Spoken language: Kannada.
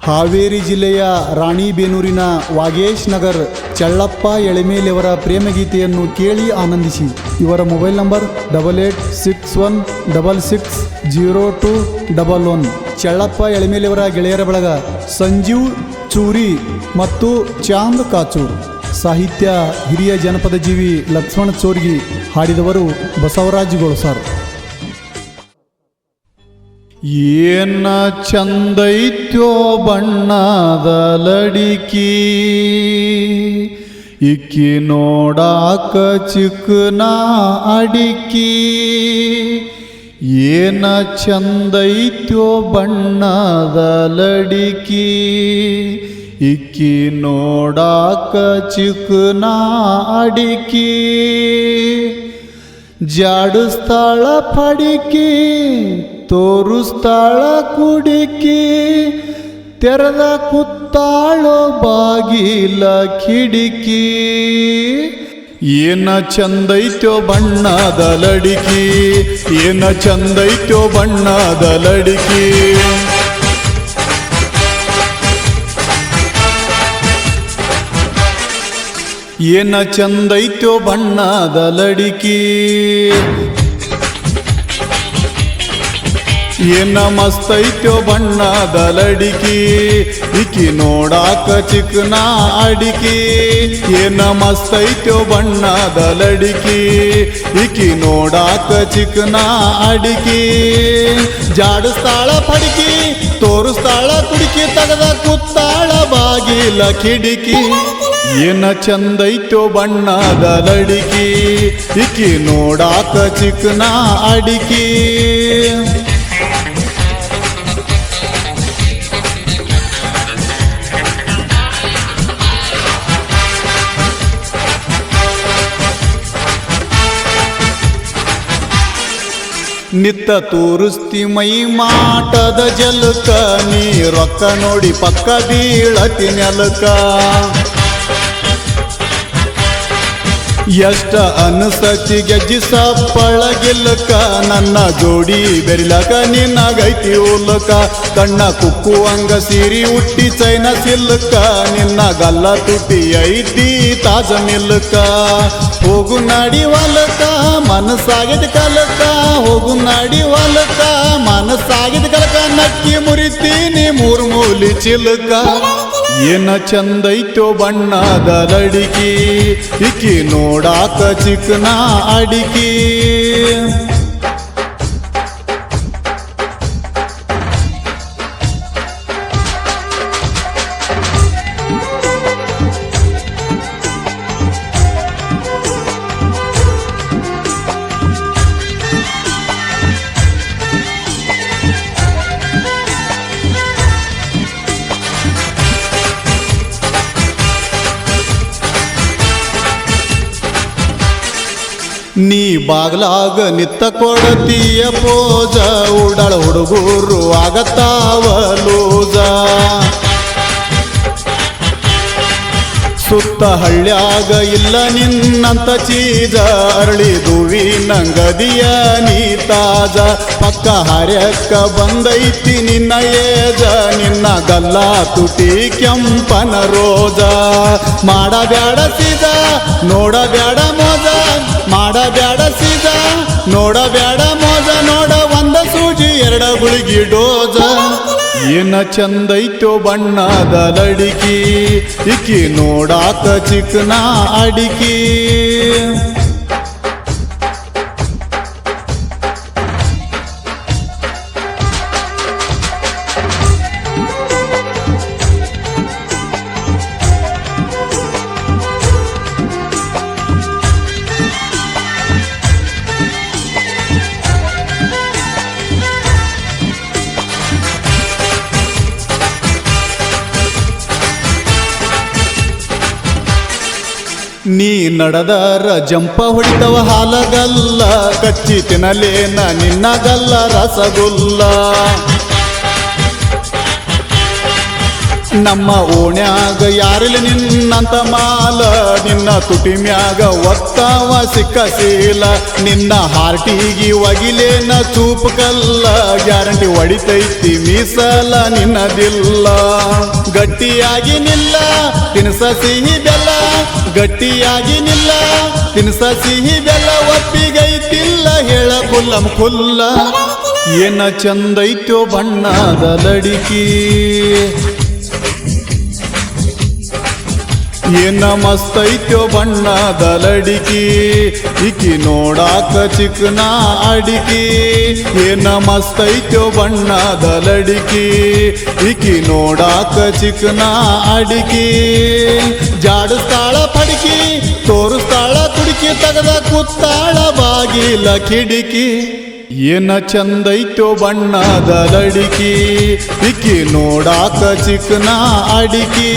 ಹಾವೇರಿ ಜಿಲ್ಲೆಯ ರಾಣಿಬೇನೂರಿನ ವಾಗೇಶ್ ನಗರ್ ಚಳ್ಳಪ್ಪ ಎಳೆಮೇಲೆಯವರ ಪ್ರೇಮಗೀತೆಯನ್ನು ಕೇಳಿ ಆನಂದಿಸಿ. ಇವರ ಮೊಬೈಲ್ ನಂಬರ್ 8861660211. ಚಳ್ಳಪ್ಪ ಎಳೆಮೇಲೆಯವರ ಗೆಳೆಯರ ಬಳಗ ಸಂಜೀವ್ ಚೂರಿ ಮತ್ತು ಚಾಂದ್ ಕಾಚೂರ್. ಸಾಹಿತ್ಯ ಹಿರಿಯ ಜನಪದ ಜೀವಿ ಲಕ್ಷ್ಮಣ ಚೋರ್ಗಿ. ಹಾಡಿದವರು ಬಸವರಾಜ್ ಗೋಳಸಾರ್. ಏನ ಚಂದೈತ್ಯೋ ಬಣ್ಣದ ಲಡಿಕಿ, ಇಕ್ಕಿ ನೋಡಾಕ ಚಿಕ್ಕನ ಅಡಿಕಿ. ಏನ ಚಂದೈತ್ಯೋ ಬಣ್ಣದ ಲಡಿಕಿ, ಇಕ್ಕಿ ನೋಡಾಕ ಚಿಕ್ಕನ ಅಡಿಕಿ. ಜಾಡಿಸ್ತಾಳ ಪಡಿಕಿ, ತೋರಿಸ್ತಾಳ ಕುಡಿಕಿ. ತೆರೆದ ಕುತ್ತಾಳೋ ಬಾಗಿಲ ಕಿಡಿಕಿ. ಏನ ಚಂದೈತ್ಯೋ ಬಣ್ಣದ ಲಡಿಕಿ, ಏನ ಚಂದೈತ್ಯೋ ಬಣ್ಣದ ಲಡಿಕಿ. ಏನ ಚಂದೈತ್ಯೋ ಬಣ್ಣದ ಲಡಿಕಿ, ಏನ ಮಸ್ತೈತ್ಯೋ ಬಣ್ಣದ ಲಡಿಕಿ. ಇಕ್ಕಿ ನೋಡಾಕ ಚಿಕ್ಕನ ಅಡಿಕಿ. ಏನ ಮಸ್ತೈತ್ಯೋ ಬಣ್ಣದ ಲಡಿಕಿ, ಇಕ್ಕಿ ನೋಡಾಕ ಚಿಕ್ಕನ ಅಡಿಕಿ. ಜಾಡಿಸ್ತಾಳ ಪಡಿಕಿ, ತೋರಿಸ್ತಾಳ ಕುಡಿಕಿ. ತೆಗೆದ ಕುತ್ತಾಳ ಬಾಗಿಲ ಕಿಡಿಕಿ. ಏನ ಚಂದೈತ್ಯೋ ಬಣ್ಣದ ಲಡಿಕಿ, ಇಕ್ಕಿ ನೋಡಾಕ ಚಿಕ್ಕನ ಅಡಿಕಿ. ನಿತ್ತ ತೋರಿಸ್ತಿ ಮೈ ಮಾಟದ ಜಲಕ, ನೀ ರೊಕ್ಕ ನೋಡಿ ಪಕ್ಕ ಬೀಳತಿ ನೆಲಕ. ಎಷ್ಟ ಅನಸತಿ ಗೆಜ್ಜಿ ಸಪ್ಪಳಗಿಲ್ಲಕ, ನನ್ನ ಜೋಡಿ ಬೆರಿಲಕ ನಿನ್ನಗೈತಿ ಉಲ್ಲಕ. ಕಣ್ಣ ಕುಕ್ಕುವಂಗ ಸಿರಿ ಉಟ್ಟಿ ಚೈನ ಸಿಲ್ಕ, ನಿನ್ನ ಗಲ್ಲ ತುಟಿ ಐತಿ ತಾಜ ಮಿಲ್ಕ. ಹೋಗು ನಾಡಿ ಹೊಲಕ ಮನಸ್ಸಾಗಿದ ಕಲಕ, ಹೋಗು ನಾಡಿ ಹೊಲಕ ಮನಸ್ಸಾಗಿದ ಕಲಕ. ನಕ್ಕಿ ಮುರಿತೀನಿ ಮೂರು ಮೂಲಿ ಚಿಲ್ಕ. ಏನ ಚಂದೈತ್ಯೋ ಬಣ್ಣದ ಲಡಿಕಿ, ಇಕ್ಕಿ ನೋಡಾಕ ಚಿಕ್ಕನ ಅಡಿಕಿ. ನೀ ಬಾಗ್ಲಾಗ ನಿತ್ತ ಕೊಡತೀಯ ಪೋಜ, ಉಡಾಳ ಹುಡುಗರು ಆಗತ್ತಾವ ಲೂಜ. ಸುತ್ತ ಹಳ್ಳ್ಯಾಗ ಇಲ್ಲ ನಿನ್ನಂತ ಚೀಜ, ಅರಳಿ ದುವಿ ನಂಗದಿಯ ನೀ ತಾಜ. ಪಕ್ಕ ಹರ್ಯಕ್ಕ ಬಂದೈತಿ ನಿನ್ನ ಏಜ, ನಿನ್ನ ಗಲ್ಲ ತುಟಿ ಕೆಂಪನ ರೋಜ. ಮಾಡಬ್ಯಾಡ ಸೀಜ ನೋಡಬ್ಯಾಡ ಮೋಜ, ಮಾಡಬ್ಯಾಡ ಸೀಜ ನೋಡಬ್ಯಾಡ ಮೋಜ. ನೋಡ ಒಂದ ಸೂಜಿ ಎರಡ ಗುಳಿಗಿ ಡೋಜ. ಏನ ಚಂದೈತ್ಯೋ ಬಣ್ಣದ ಲಡಿಕಿ, ಇಕ್ಕಿ ನೋಡಾಕ ಚಿಕ್ಕನ ಅಡಿಕಿ. ನೀ ನಡೆದರ ಜಂಪ ಹೊಡಿತವ ಹಾಲಗಲ್ಲ, ಕಚ್ಚಿ ತಿನ್ನಲೇನ ನಿನ್ನ ಗಲ್ಲ ರಸಗುಲ್ಲ. ನಮ್ಮ ಓಣ್ಯಾಗ ಯಾರಿಲ್ಲ ನಿನ್ನಂತ ಮಾಲ ನಿನ್ನ ತುಟಿ ಮ್ಯಾಗ ಒತ್ತಾವ ಸಿಕ್ಕಸೀಲ ನಿನ್ನ ಹಾರ್ಟಿಗಿ ಒಗಿಲೇನ ಚೂಪ್ ಕಲ್ಲ ಗ್ಯಾರಂಟಿ ಹೊಡಿತೈತಿ ಮೀಸಲ ನಿನ್ನದಿಲ್ಲ ಗಟ್ಟಿಯಾಗಿ ನಿಲ್ಲ ತಿನ್ಸ ಸಿಹಿ ಬೆಲ್ಲ ಗಟ್ಟಿಯಾಗಿ ನಿಲ್ಲ ತಿನ್ಸ ಸಿಹಿ ಬೆಲ್ಲ ಒಪ್ಪಿಗೈತಿಲ್ಲ ಹೇಳ ಕುಲ್ಲಂ ಕುಲ್ಲ ಏನ ಚಂದೈತ್ಯೋ ಬಣ್ಣದ ಲಡಿಕಿ ಏನ ಮಸ್ತೈತ್ಯೋ ಬಣ್ಣದ ಲಡಿಕಿ ಇಕಿ ನೋಡಾಕ ಚಿಕ್ಕನ ಅಡಿಕಿ ಏನ ಮಸ್ತೈತ್ಯೋ ಬಣ್ಣದ ಲಡಿಕಿ ಇಕಿ ನೋಡಾಕ ಚಿಕ್ಕನ ಅಡಿಕಿ ಜಾಡಿಸ್ತಾಳ ಪಡಿಕಿ ತೋರಿಸ್ತಾಳ ಕುಡಿಕಿ ತಗದ ಕೂತಾಳ ಬಾಗಿಲ ಕಿಡಿಕಿ ಏನ ಚಂದೈತ್ಯೋ ಬಣ್ಣದ ಲಡಿಕಿ ಇಕಿ ನೋಡಾಕ ಚಿಕ್ಕನ ಅಡಿಕಿ